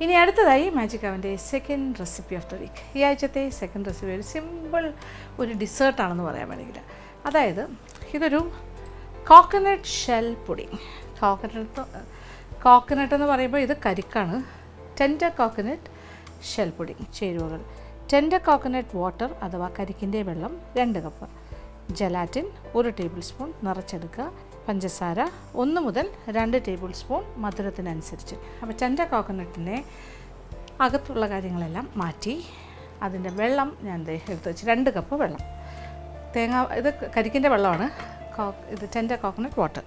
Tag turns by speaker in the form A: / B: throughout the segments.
A: ഇനി അടുത്തതായി മാജിക് അവൻ്റെ second recipe of the week. ഈ ആഴ്ചത്തെ സെക്കൻഡ് റെസിപ്പി ഒരു സിമ്പിൾ ഒരു ഡിസേർട്ടാണെന്ന് പറയാൻ വേണമെങ്കിൽ. അതായത് ഇതൊരു കോക്കനട്ട് ഷെൽ പുഡിംഗ്. കോക്കനട്ട് എന്ന് പറയുമ്പോൾ ഇത് കരിക്കാണ്. Tender coconut shell pudding. ചേരുവകൾ: ടെൻഡർ കോക്കനട്ട് വാട്ടർ അഥവാ കരിക്കിൻ്റെ വെള്ളം 2 കപ്പ്, ജലാറ്റിൻ 1 ടേബിൾ സ്പൂൺ നിറച്ചെടുക്കുക, പഞ്ചസാര 1 മുതൽ 2 ടേബിൾ സ്പൂൺ മധുരത്തിനനുസരിച്ച്. അപ്പോൾ ടെൻഡർ കോക്കനട്ടിൻ്റെ അകത്തുള്ള കാര്യങ്ങളെല്ലാം മാറ്റി അതിൻ്റെ വെള്ളം ഞാൻ എടുത്ത് വെച്ച് 2 കപ്പ് വെള്ളം. ഇത് കരിക്കിൻ്റെ വെള്ളമാണ്, ഇത് ടെൻഡർ കോക്കനട്ട് വാട്ടർ.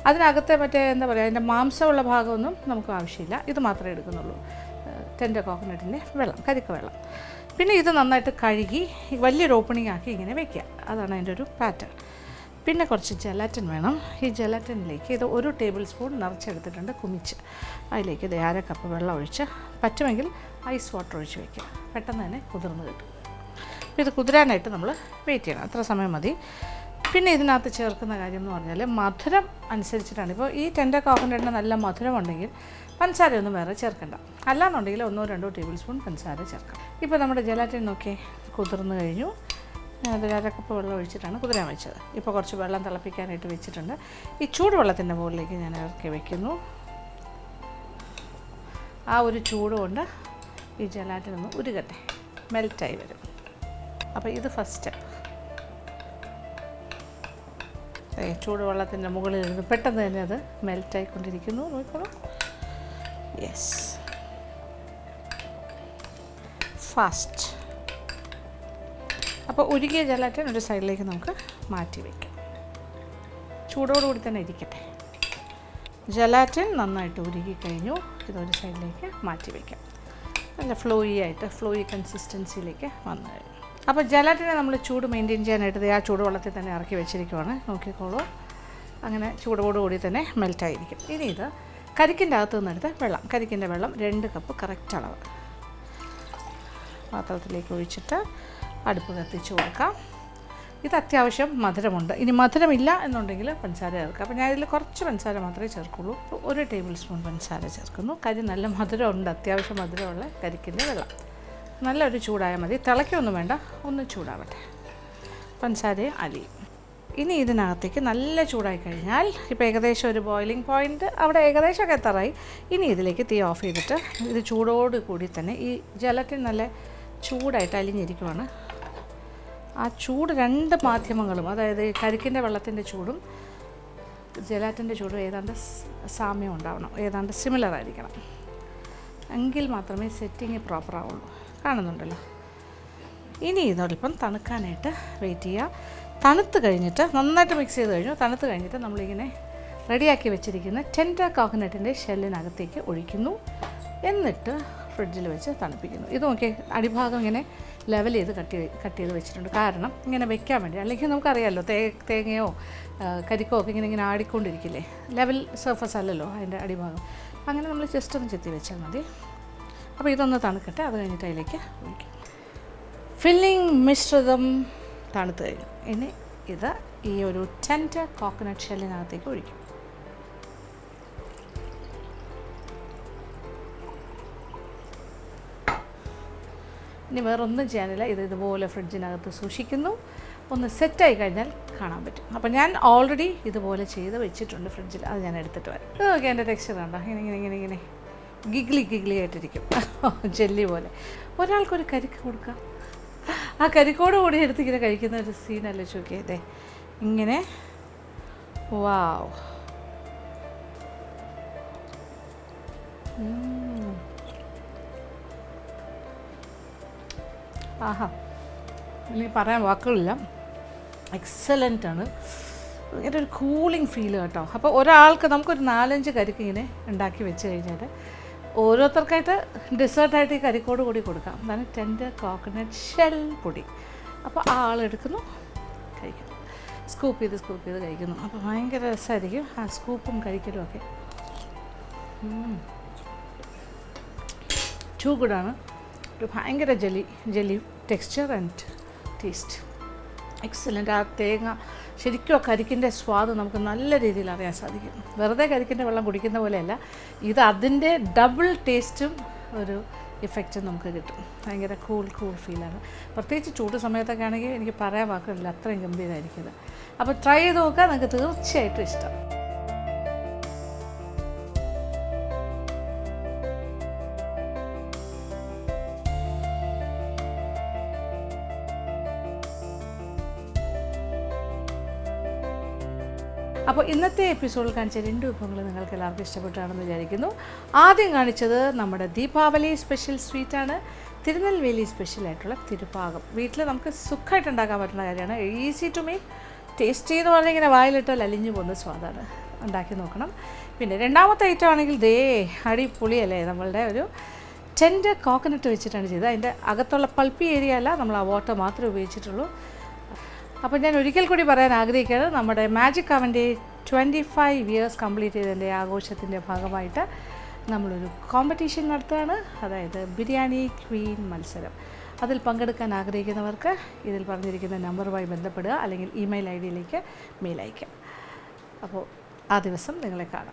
A: അതിനകത്തെ എന്താ പറയുക, അതിൻ്റെ മാംസമുള്ള ഭാഗമൊന്നും നമുക്ക് ആവശ്യമില്ല, ഇത് മാത്രമേ എടുക്കുന്നുള്ളൂ. ടെൻഡർ കോക്കനട്ടിൻ്റെ വെള്ളം, കരിക്ക് വെള്ളം. പിന്നെ ഇത് നന്നായിട്ട് കഴുകി വലിയൊരു ഓപ്പണിംഗ് ആക്കി ഇങ്ങനെ വയ്ക്കുക. അതാണ് അതിൻ്റെ ഒരു പാറ്റേൺ. പിന്നെ കുറച്ച് ജലാറ്റിൻ വേണം. ഈ ജലാറ്റിനിലേക്ക് ഇത് 1 ടേബിൾ സ്പൂൺ നിറച്ചെടുത്തിട്ടുണ്ട് കുമിച്ച്. അതിലേക്ക് ഇത് 1/2 കപ്പ് വെള്ളം ഒഴിച്ച്, പറ്റുമെങ്കിൽ ഐസ് വാട്ടർ ഒഴിച്ച് വയ്ക്കുക. പെട്ടെന്ന് തന്നെ കുതിർന്ന് കിട്ടും. ഇത് കുതിരാനായിട്ട് നമ്മൾ വെയിറ്റ് ചെയ്യണം, അത്ര സമയം മതി. പിന്നെ ഇതിനകത്ത് ചേർക്കുന്ന കാര്യം എന്ന് പറഞ്ഞാൽ മധുരം അനുസരിച്ചിട്ടാണ്. ഇപ്പോൾ ഈ ടെൻഡർ കോക്കനട്ടിന് നല്ല മധുരം ഉണ്ടെങ്കിൽ പഞ്ചസാരയൊന്നും വേറെ ചേർക്കണ്ട. അല്ലാന്നുണ്ടെങ്കിൽ 1-2 ടേബിൾ സ്പൂൺ പഞ്ചസാര ചേർക്കാം. ഇപ്പോൾ നമ്മുടെ ജലാറ്റിൻ നോക്കി കുതിർന്ന് കഴിഞ്ഞു. അത് 1/2 കപ്പ് വെള്ളം ഒഴിച്ചിട്ടാണ് കുതിരാൻ വെച്ചത്. ഇപ്പോൾ കുറച്ച് വെള്ളം തിളപ്പിക്കാനായിട്ട് വെച്ചിട്ടുണ്ട്. ഈ ചൂടുവെള്ളത്തിൻ്റെ മുകളിലേക്ക് ഞാൻ ഇറക്കി വയ്ക്കുന്നു. ആ ഒരു ചൂട് കൊണ്ട് ഈ ജലാറ്റിൻ ഒന്ന് ഉരുകട്ടെ, മെൽറ്റായി വരും. അപ്പോൾ ഇത് ഫസ്റ്റ് സ്റ്റെപ്പ്. ചൂടുവെള്ളത്തിൻ്റെ മുകളിൽ ഇരുന്ന് പെട്ടെന്ന് തന്നെ അത് മെൽറ്റായിക്കൊണ്ടിരിക്കുന്നു. നോക്കണം. Yes, fast. അപ്പോൾ ഉരുകിയ ജലാറ്റിൻ ഒരു സൈഡിലേക്ക് നമുക്ക് മാറ്റി വയ്ക്കാം. ചൂടോടുകൂടി തന്നെ ഇരിക്കട്ടെ. ജലാറ്റിൻ നന്നായിട്ട് ഉരുകി കഴിഞ്ഞു. ഇതൊരു സൈഡിലേക്ക് മാറ്റി വയ്ക്കാം. നല്ല ഫ്ലോയി കൺസിസ്റ്റൻസിയിലേക്ക് വന്നു കഴിഞ്ഞു. അപ്പോൾ ജലാറ്റിനെ നമ്മൾ ചൂട് മെയിൻറ്റെയിൻ ചെയ്യാനായിട്ട് ആ ചൂടുവെള്ളത്തിൽ തന്നെ ഇറക്കി വെച്ചിരിക്കുവാണ്. നോക്കിക്കോളൂ, അങ്ങനെ ചൂടോടുകൂടി തന്നെ മെൽറ്റായിരിക്കും. ഇനി ഇത് കരിക്കിൻ്റെ അകത്ത് നിന്നെടുത്ത് വെള്ളം, കരിക്കിൻ്റെ വെള്ളം 2 കപ്പ് കറക്റ്റ് അളവ് പാത്രത്തിലേക്ക് ഒഴിച്ചിട്ട് അടുപ്പ് കത്തിച്ച് കൊടുക്കാം. ഇത് അത്യാവശ്യം മധുരമുണ്ട്. ഇനി മധുരമില്ല എന്നുണ്ടെങ്കിൽ പഞ്ചസാര ചേർക്കാം. അപ്പോൾ ഞാൻ ഇതിൽ കുറച്ച് പഞ്ചസാര മാത്രമേ ചേർക്കുള്ളൂ. 1 ടേബിൾ സ്പൂൺ പഞ്ചസാര ചേർക്കുന്നു. നല്ല മധുരമുണ്ട്, അത്യാവശ്യം മധുരമുള്ള കരിക്കിൻ്റെ വെള്ളം. നല്ലൊരു ചൂടായാൽ മതി, തിളയ്ക്കൊന്നും വേണ്ട, ഒന്ന് ചൂടാവട്ടെ. പഞ്ചസാരയും അലിയും. ഇനി ഇതിനകത്തേക്ക് നല്ല ചൂടായി കഴിഞ്ഞാൽ, ഇപ്പോൾ ഏകദേശം ഒരു ബോയിലിംഗ് പോയിൻറ്റ് അവിടെ ഏകദേശമൊക്കെ എത്താറായി. ഇനി ഇതിലേക്ക് തീ ഓഫ് ചെയ്തിട്ട് ഇത് ചൂടോട് കൂടി തന്നെ ഈ ജലറ്റിൻ നല്ല ചൂടായിട്ട് അലിഞ്ഞിരിക്കുവാണ്. ആ ചൂട് 2 മാധ്യമങ്ങളും, അതായത് കരിക്കിൻ്റെ വെള്ളത്തിൻ്റെ ചൂടും ജലാറ്റിൻ്റെ ചൂടും ഏതാണ്ട് സാമ്യം ഉണ്ടാവണം, ഏതാണ്ട് സിമിലർ ആയിരിക്കണം. എങ്കിൽ മാത്രമേ സെറ്റിങ് പ്രോപ്പർ ആവുള്ളൂ. കാണുന്നുണ്ടല്ലോ. ഇനി ഇതോടൊപ്പം തണുക്കാനായിട്ട് വെയിറ്റ് ചെയ്യുക. തണുത്ത് കഴിഞ്ഞിട്ട് നന്നായിട്ട് മിക്സ് ചെയ്ത് കഴിഞ്ഞു. തണുത്ത് കഴിഞ്ഞിട്ട് നമ്മളിങ്ങനെ റെഡിയാക്കി വെച്ചിരിക്കുന്ന ടെൻഡർ കോക്കനട്ടിൻ്റെ ഷെല്ലിനകത്തേക്ക് ഒഴിക്കുന്നു. എന്നിട്ട് ഫ്രിഡ്ജിൽ വെച്ച് തണുപ്പിക്കുന്നു. ഇത് നോക്കി, അടിഭാഗം ഇങ്ങനെ ലെവൽ ചെയ്ത് കട്ട് ചെയ്ത് വെച്ചിട്ടുണ്ട്. കാരണം ഇങ്ങനെ വെക്കാൻ വേണ്ടി. അല്ലെങ്കിൽ നമുക്കറിയാമല്ലോ, തേങ്ങയോ കരിക്കോ ഒക്കെ ഇങ്ങനെ ആടിക്കൊണ്ടിരിക്കില്ലേ. ലെവൽ സർഫസ് അല്ലല്ലോ അതിൻ്റെ അടിഭാഗം. അങ്ങനെ നമ്മൾ ജസ്റ്റ് ഒന്ന് ചെത്തി വെച്ചാൽ മതി. അപ്പോൾ ഇതൊന്ന് തണുക്കട്ടെ. അത് കഴിഞ്ഞിട്ട് അതിലേക്ക് ഒഴിക്കും. ഫില്ലിംഗ് മിശ്രിതം തണുത്ത് കഴിഞ്ഞു. ഇനി ഇത് ഈ ഒരു ടെൻഡർ കോക്കനട്ട് ഷെല്ലിനകത്തേക്ക് ഒഴിക്കും. ഇനി വേറൊന്നും ചെയ്യാനില്ല. ഇതുപോലെ ഫ്രിഡ്ജിനകത്ത് സൂക്ഷിക്കുന്നു. ഒന്ന് സെറ്റായി കഴിഞ്ഞാൽ കാണാൻ പറ്റും. അപ്പോൾ ഞാൻ ഓൾറെഡി ഇതുപോലെ ചെയ്ത് വെച്ചിട്ടുണ്ട് ഫ്രിഡ്ജിൽ. അത് ഞാൻ എടുത്തിട്ട് വരാം. ഇത് നോക്കി, എൻ്റെ ടെക്സ്ചർ കണ്ടോ, ഇങ്ങനെ ഗിഗ്ലി ആയിട്ടിരിക്കും, ജെല്ലി പോലെ. ഒരാൾക്കൊരു കരിക്ക് കൊടുക്കാം. ആ കരിക്കോട് കൂടി എടുത്തിങ്ങനെ കഴിക്കുന്ന ഒരു സീനല്ലേ ചോദിക്കേ. ഇങ്ങനെ വാവ്. ആഹാ, എനിക്ക് പറയാൻ വാക്കുകളില്ല. എക്സലൻ്റ് ആണ്. ഭയങ്കര ഒരു കൂളിംഗ് ഫീൽ കേട്ടോ. അപ്പോൾ ഒരാൾക്ക് നമുക്കൊരു 4-5 കരിക്ക് ഇങ്ങനെ ഉണ്ടാക്കി വെച്ച് കഴിഞ്ഞാൽ ഓരോരുത്തർക്കായിട്ട് ഡെസേർട്ടായിട്ട് ഈ കരിക്കോട് കൂടി കൊടുക്കാം. അതാണ് ടെൻഡർ കോക്കനട്ട് ഷെൽ പൊടി. അപ്പോൾ ആ ആളെടുക്കുന്നു, കഴിക്കുന്നു, സ്കൂപ്പ് ചെയ്ത് കഴിക്കുന്നു. അപ്പോൾ ഭയങ്കര രസമായിരിക്കും ആ സ്കൂപ്പും കഴിക്കലും ഒക്കെ. ടു ഗുഡാണ്. ഒരു ഭയങ്കര jelly texture and taste. Excellent. ആ തേങ്ങ ശരിക്കും ആ കരിക്കിൻ്റെ സ്വാദ് നമുക്ക് നല്ല രീതിയിൽ അറിയാൻ സാധിക്കും. വെറുതെ കരിക്കിൻ്റെ വെള്ളം കുടിക്കുന്ന പോലെയല്ല, ഇത് അതിൻ്റെ ഡബിൾ ടേസ്റ്റും ഒരു ഇഫക്റ്റ് നമുക്ക് കിട്ടും. ഭയങ്കര കൂൾ ഫീലാണ്. പ്രത്യേകിച്ച് ചൂട് സമയത്തൊക്കെ ആണെങ്കിൽ എനിക്ക് പറയാൻ വാക്കുകളില്ല, അത്രയും ഗംഭീരമായിരിക്കും ഇത്. അപ്പോൾ ട്രൈ ചെയ്ത് നോക്കുക, നിങ്ങൾക്ക് തീർച്ചയായിട്ടും ഇഷ്ടം. അപ്പോൾ ഇന്നത്തെ എപ്പിസോഡിൽ കാണിച്ച 2 വിഭവങ്ങൾ നിങ്ങൾക്ക് എല്ലാവർക്കും ഇഷ്ടപ്പെട്ടാണെന്ന് വിചാരിക്കുന്നു. ആദ്യം കാണിച്ചത് നമ്മുടെ ദീപാവലി സ്പെഷ്യൽ സ്വീറ്റാണ്, തിരുനെൽവേലി സ്പെഷ്യലായിട്ടുള്ള തിരുപ്പാകം. വീട്ടിൽ നമുക്ക് സുഖമായിട്ട് ഉണ്ടാക്കാൻ പറ്റുന്ന കാര്യമാണ്. ഈസി ടു മേക്ക്, ടേസ്റ്റി എന്ന് പറഞ്ഞാൽ ഇങ്ങനെ വായിലിട്ടാൽ അലിഞ്ഞു പോകുന്ന സ്വാദാണ്. ഉണ്ടാക്കി നോക്കണം. പിന്നെ രണ്ടാമത്തെ ഐറ്റം ആണെങ്കിൽ അടിപൊളിയല്ലേ, നമ്മളുടെ ഒരു ടെൻഡർ കോക്കനട്ട് വെച്ചിട്ടാണ് ചെയ്തത്. അതിൻ്റെ അകത്തുള്ള പൾപ്പി ഏരിയ അല്ല, നമ്മൾ ആ വാട്ടർ മാത്രമേ ഉപയോഗിച്ചിട്ടുള്ളൂ. അപ്പോൾ ഞാൻ ഒരിക്കൽ കൂടി പറയാൻ ആഗ്രഹിക്കുകയാണ്, നമ്മുടെ മാജിക് അവൻ്റെ 25 ഇയേഴ്സ് കംപ്ലീറ്റ് ചെയ്തതിൻ്റെ ആഘോഷത്തിൻ്റെ ഭാഗമായിട്ട് നമ്മളൊരു കോമ്പറ്റീഷൻ നടത്തുകയാണ്. അതായത് ബിരിയാണി ക്വീൻ മത്സരം. അതിൽ പങ്കെടുക്കാൻ ആഗ്രഹിക്കുന്നവർക്ക് ഇതിൽ പറഞ്ഞിരിക്കുന്ന നമ്പറുമായി ബന്ധപ്പെടുക, അല്ലെങ്കിൽ ഇമെയിൽ ID യിലേക്ക് മെയിൽ അയയ്ക്കാം. അപ്പോൾ ആ ദിവസം നിങ്ങളെ കാണാം.